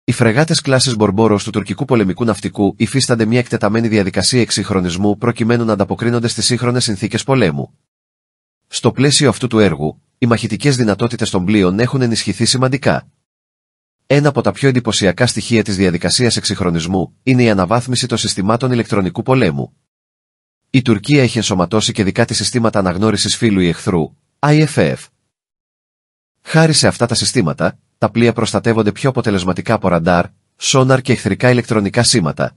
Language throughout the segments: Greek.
Οι φρεγάτες κλάσης Μπορμπόρος του τουρκικού πολεμικού ναυτικού υφίστανται μια εκτεταμένη διαδικασία εξυγχρονισμού προκειμένου να ανταποκρίνονται στις σύγχρονες συνθήκες πολέμου. Στο πλαίσιο αυτού του έργου, οι μαχητικές δυνατότητες των πλοίων έχουν ενισχυθεί σημαντικά. Ένα από τα πιο εντυπωσιακά στοιχεία της διαδικασίας εξυγχρονισμού είναι η αναβάθμιση των συστημάτων ηλεκτρονικού πολέμου. Η Τουρκία έχει ενσωματώσει και δικά της συστήματα αναγνώρισης φύλου ή εχθρού, IFF. Χάρη σε αυτά τα συστήματα, τα πλοία προστατεύονται πιο αποτελεσματικά από ραντάρ, σόναρ και εχθρικά ηλεκτρονικά σήματα.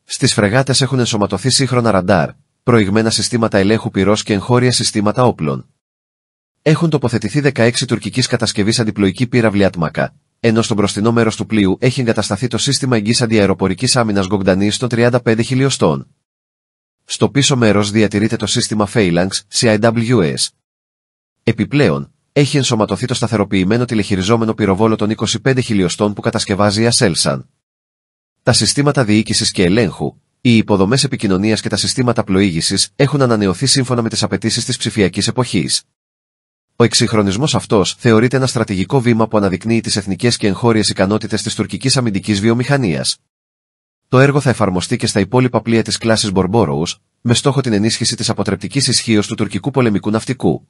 Στις φρεγάτες έχουν ενσωματωθεί σύγχρονα ραντάρ, προηγμένα συστήματα ελέγχου πυρός και εγχώρια συστήματα όπλων. Έχουν τοποθετηθεί 16 τουρκικής κατασκευής αντιπλοϊκή πύραυλοι Ατμάκα, ενώ στο μπροστινό μέρος του πλοίου έχει εγκατασταθεί το σύστημα εγγύς αντιαεροπορικής άμυνας Γκογντανής των 35 χιλιοστών. Στο πίσω μέρος διατηρείται το σύστημα Phalanx CIWS. Επιπλέον, έχει ενσωματωθεί το σταθεροποιημένο τηλεχειριζόμενο πυροβόλο των 25 χιλιοστών που κατασκευάζει η Aselsan. Τα συστήματα διοίκησης και ελέγχου, οι υποδομές επικοινωνίας και τα συστήματα πλοήγησης έχουν ανανεωθεί σύμφωνα με τις απαιτήσεις της ψηφιακής εποχής. Ο εξυγχρονισμός αυτός θεωρείται ένα στρατηγικό βήμα που αναδεικνύει τις εθνικές και εγχώριες ικανότητες της τουρκικής αμυντικής βιομηχανίας. Το έργο θα εφαρμοστεί και στα υπόλοιπα πλοία της κλάσης Μπορμπόρος, με στόχο την ενίσχυση της αποτρεπτικής ισχύως του τουρκικού πολεμικού ναυτικού.